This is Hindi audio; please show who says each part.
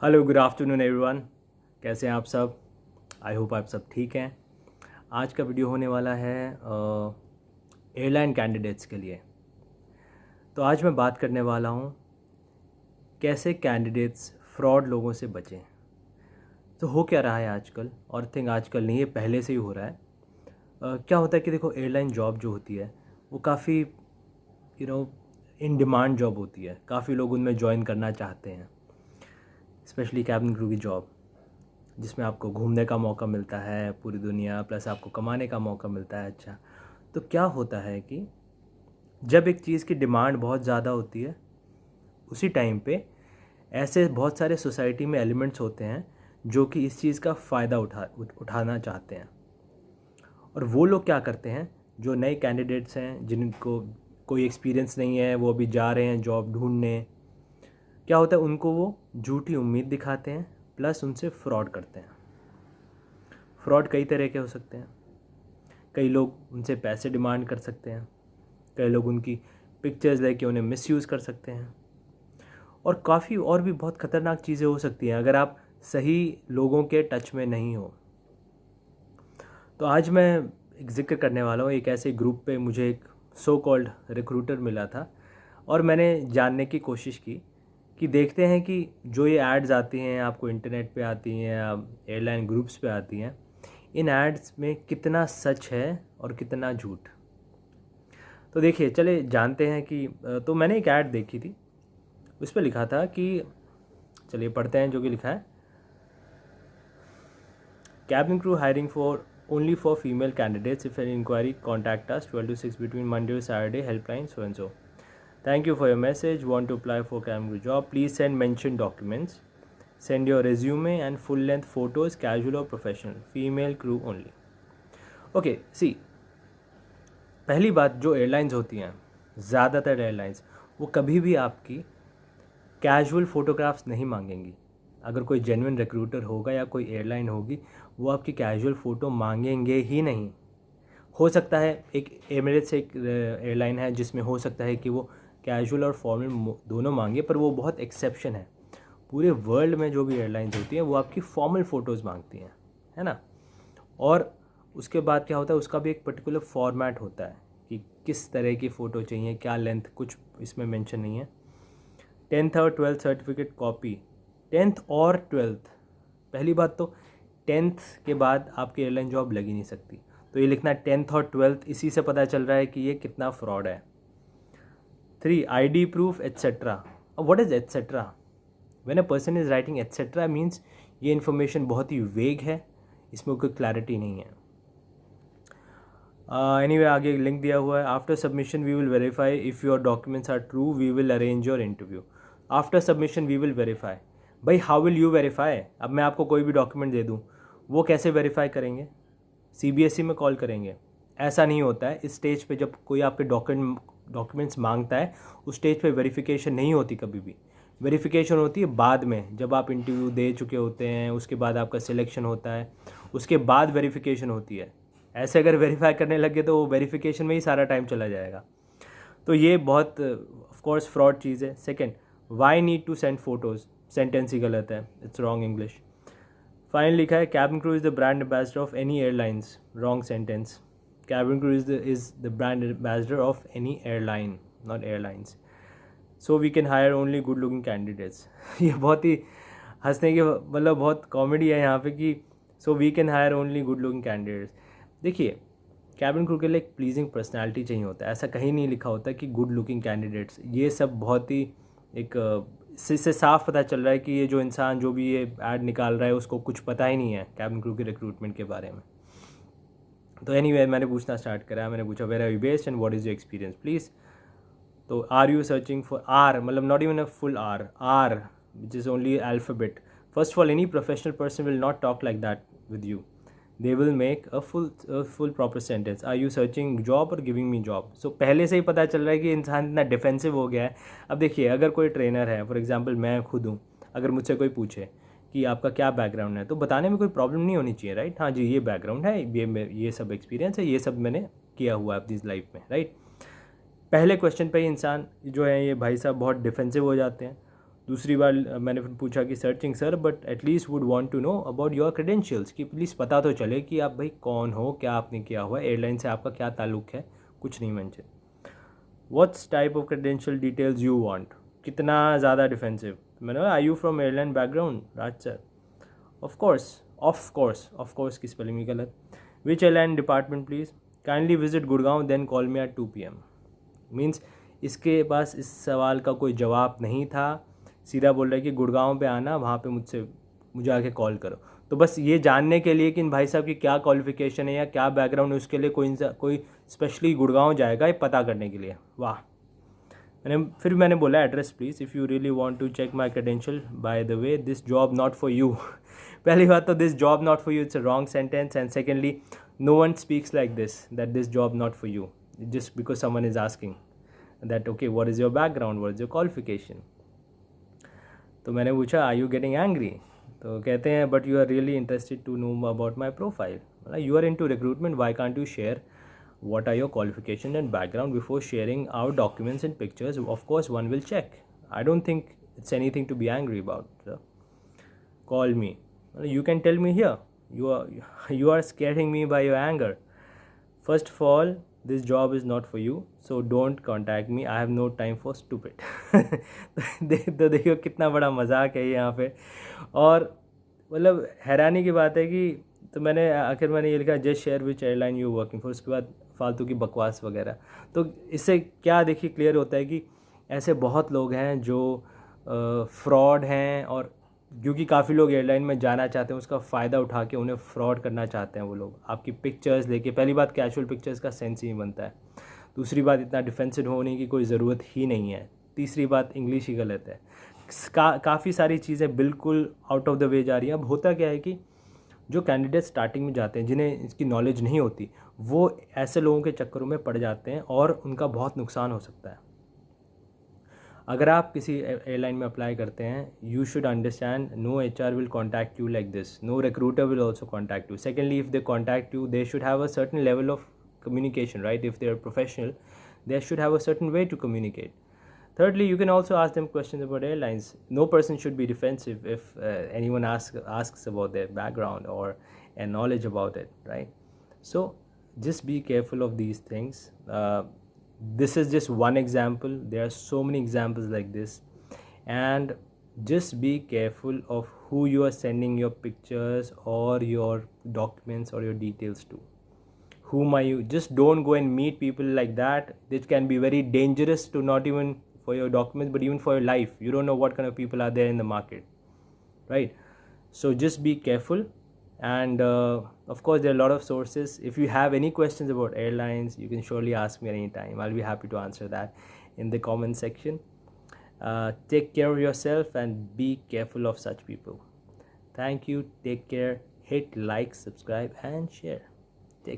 Speaker 1: Hello, good afternoon everyone. कैसे हैं आप सब? आई होप आप सब ठीक हैं। आज का वीडियो होने वाला है एयरलाइन कैंडिडेट्स के लिए। तो आज मैं बात करने वाला हूँ कैसे कैंडिडेट्स फ्रॉड लोगों से बचें। तो हो क्या रहा है आजकल, और थिंक आजकल नहीं, ये पहले से ही हो रहा है। क्या होता है कि देखो, एयरलाइन जॉब जो होती है वो काफ़ी इन डिमांड जॉब होती है। काफ़ी लोग उनमें ज्वाइन करना चाहते हैं, स्पेशली कैबिन क्रू की जॉब, जिसमें आपको घूमने का मौका मिलता है पूरी दुनिया, प्लस आपको कमाने का मौका मिलता है। अच्छा, तो क्या होता है कि जब एक चीज़ की डिमांड बहुत ज़्यादा होती है, उसी टाइम पे ऐसे बहुत सारे सोसाइटी में एलिमेंट्स होते हैं जो कि इस चीज़ का फ़ायदा उठाना चाहते हैं। और वो लोग क्या करते हैं, जो नए कैंडिडेट्स हैं जिनको कोई एक्सपीरियंस नहीं है, वो अभी जा रहे हैं जॉब ढूंढने, क्या होता है, उनको वो झूठी उम्मीद दिखाते हैं, प्लस उनसे फ्रॉड करते हैं। फ्रॉड कई तरह के हो सकते हैं। कई लोग उनसे पैसे डिमांड कर सकते हैं, कई लोग उनकी पिक्चर्स लेके उन्हें मिसयूज़ कर सकते हैं, और काफ़ी और भी बहुत ख़तरनाक चीज़ें हो सकती हैं अगर आप सही लोगों के टच में नहीं हो। तो आज मैं एक ज़िक्र करने वाला हूँ, एक ऐसे ग्रुप पे मुझे एक सो कॉल्ड रिक्रूटर मिला था, और मैंने जानने की कोशिश की कि देखते हैं कि जो ये एड्स आती हैं, आपको इंटरनेट पे आती हैं, एयरलाइन ग्रुप्स पे आती हैं, इन एड्स में कितना सच है और कितना झूठ। तो देखिए, चले जानते हैं कि तो मैंने एक ऐड देखी थी, उस पर लिखा था कि, चलिए पढ़ते हैं जो कि लिखा है। Cabin crew hiring for only for female candidates, if an enquiry contact us 12 to 6 between Monday और Saturday, helpline so and so. Thank you for your message. Want to apply for cabin crew job? Please send mentioned documents. Send your resume and full length photos, casual or professional. Female crew only. Okay, see, पहली बात, जो एयरलाइंस होती हैं, ज़्यादातर एयरलाइंस वो कभी भी आपकी कैजुअल फ़ोटोग्राफ्स नहीं मांगेंगी। अगर कोई जेन्युइन रिक्रूटर होगा या कोई एयरलाइन होगी, वो आपकी कैजुअल फ़ोटो मांगेंगे ही नहीं। हो सकता है एक एमिरेट्स एक एयरलाइन है जिसमें हो सकता है कि वो कैजुअल और फॉर्मल दोनों मांगे, पर वो बहुत एक्सेप्शन है। पूरे वर्ल्ड में जो भी एयरलाइंस होती हैं वो आपकी फॉर्मल फ़ोटोज़ मांगती हैं, है ना। और उसके बाद क्या होता है, उसका भी एक पर्टिकुलर फॉर्मेट होता है कि किस तरह की फ़ोटो चाहिए, क्या लेंथ, कुछ इसमें मेंशन नहीं है। 10th और 12th सर्टिफिकेट कॉपी। 10th और 12th, पहली बात तो 10th के बाद आपकी एयरलाइन जॉब लग ही नहीं सकती। तो ये लिखना 10th और 12th, इसी से पता चल रहा है कि ये कितना फ्रॉड है। 3 ID प्रूफ एट्सेट्रा। अब what is etcetera? When a person is writing etcetera means ये इन्फॉर्मेशन बहुत ही वेग है, इसमें कोई क्लैरिटी नहीं है। एनीवे, आगे लिंक दिया हुआ है। After submission we will verify if your documents are true, we will arrange your interview. After submission we will verify. भाई, हाउ विल यू वेरीफाई? अब मैं आपको कोई भी डॉक्यूमेंट दे दूँ, वो कैसे वेरीफाई करेंगे? CBSE में कॉल करेंगे? ऐसा नहीं होता है। इस स्टेज पे जब कोई आपके डॉक्यूमेंट्स मांगता है, उस स्टेज पे वेरिफिकेशन नहीं होती कभी भी। वेरिफिकेशन होती है बाद में, जब आप इंटरव्यू दे चुके होते हैं, उसके बाद आपका सिलेक्शन होता है, उसके बाद वेरिफिकेशन होती है। ऐसे अगर वेरीफाई करने लगे तो वेरिफिकेशन में ही सारा टाइम चला जाएगा। तो ये बहुत ऑफ कोर्स फ्रॉड चीज़ है। Second, why need to send photos, sentence ही गलत है, इट्स रॉन्ग इंग्लिश। फाइनल लिखा है, cabin crew is the brand ambassador of any airlines, wrong sentence. Cabin crew is the brand ambassador of any airline, not airlines. So we can hire only good looking candidates. ये बहुत ही हंसने की, मतलब बहुत कॉमेडी है यहाँ पे कि so we can hire only good looking candidates. देखिए, कैबिन क्रू के लिए एक प्लीजिंग पर्सनैलिटी चाहिए होता है। ऐसा कहीं नहीं लिखा होता कि गुड लुकिंग कैंडिडेट्स। ये सब बहुत ही एक इससे साफ पता चल रहा है कि ये जो इंसान जो भी ये ऐड निकाल रहा है उसको कुछ पता ही नहीं है कैबिन क्रू के रिक्रूटमेंट के बारे में। तो एनीवे, मैंने पूछना स्टार्ट करा। मैंने पूछा, where are you based and what is your experience please. तो are you searching for R, मतलब not even a full R which is only alphabet. First of all, any professional person will not talk like that with you. They will make a full proper sentence. Are you searching job और गिविंग मी जॉब। सो पहले से ही पता चल रहा है कि इंसान इतना डिफेंसिव हो गया है। अब देखिए, अगर कोई ट्रेनर है, फॉर एग्जाम्पल मैं खुद हूँ, अगर मुझसे कोई पूछे कि आपका क्या बैकग्राउंड है, तो बताने में कोई प्रॉब्लम नहीं होनी चाहिए, राइट। हाँ जी, ये बैकग्राउंड है, ये सब एक्सपीरियंस है, ये सब मैंने किया हुआ है अपनी लाइफ में, राइट। पहले क्वेश्चन पे ही इंसान जो है, ये भाई साहब बहुत डिफेंसिव हो जाते हैं। दूसरी बार मैंने फिर पूछा कि searching sir but at least would want to know about your credentials, कि प्लीज़ पता तो चले कि आप भाई कौन हो, क्या आपने किया हुआ है, एयरलाइन से आपका क्या ताल्लुक है, कुछ नहीं mention. What's type of credential details you want, कितना ज़्यादा डिफेंसिव। मैंने बोला I you from airline background, Raj sir of course की स्पेलिंग भी गलत। Which airline department please, kindly visit Gurgaon then call me at 2 PM। Means इसके पास इस सवाल का कोई जवाब नहीं था, सीधा बोल रहा है कि गुड़गांव पे आना, वहाँ पे मुझे आके कॉल करो। तो बस ये जानने के लिए कि इन भाई साहब की क्या क्वालिफिकेशन है या क्या बैकग्राउंड है, उसके लिए कोई स्पेशली गुड़गांव जाएगा ये पता करने के लिए। वाह। फिर मैंने बोला address please if you really want to check my credential, by the way this job not for you. पहली बात तो this job not for you it's a wrong sentence, and secondly no one speaks like this that this job not for you just because someone is asking that okay what is your background, what is your qualification. तो मैंने पूछा आर यू गेटिंग एंग्री, तो कहते हैं but you are really interested to know about my profile, you are into recruitment, why can't you share what are your qualification and background before sharing our documents and pictures? Of course one will check. I don't think it's anything to be angry about, sir. Call me, you can tell me here. You are scaring me by your anger. First of all, this job is not for you, so don't contact me. I have no time for stupid. तो देखियो कितना बड़ा मजाक है यहाँ पे। और मतलब हैरानी की बात है कि तो आखिर मैंने ये लिखा just share which airline you working for, उसके बाद फालतू की बकवास वगैरह। तो इससे क्या देखिए क्लियर होता है कि ऐसे बहुत लोग हैं जो फ्रॉड हैं, और क्योंकि काफ़ी लोग एयरलाइन में जाना चाहते हैं उसका फ़ायदा उठा के उन्हें फ्रॉड करना चाहते हैं वो लोग, आपकी पिक्चर्स लेके। पहली बात कैजुअल पिक्चर्स का सेंस ही नहीं बनता है, दूसरी बात इतना डिफेंसिव होने की कोई ज़रूरत ही नहीं है, तीसरी बात इंग्लिश ही गलत है। काफ़ी सारी चीज़ें बिल्कुल आउट ऑफ द वे जा रही हैं। अब होता क्या है कि जो कैंडिडेट स्टार्टिंग में जाते हैं जिन्हें इसकी नॉलेज नहीं होती, वो ऐसे लोगों के चक्करों में पड़ जाते हैं और उनका बहुत नुकसान हो सकता है। अगर आप किसी एयरलाइन में अप्लाई करते हैं, you should understand no HR will contact you like this, no recruiter will also contact you. Secondly, if they contact you they should have a certain level of communication, right? If they are professional, they should have a certain way to communicate. Thirdly, you can also ask them questions about airlines. No person should be defensive if anyone asks about their background or a knowledge about it, right? So just be careful of these things. This is just one example. There are so many examples like this, and just be careful of who you are sending your pictures or your documents or your details to. Whom are you? Just don't go and meet people like that. It can be very dangerous, to not even for your documents but even for your life. You don't know what kind of people are there in the market, right? So just be careful. And of course there are a lot of sources. If you have any questions about airlines, you can surely ask me anytime. I'll be happy to answer that in the comment section. Take care of yourself and be careful of such people. Thank you. Take care. Hit like, subscribe and share.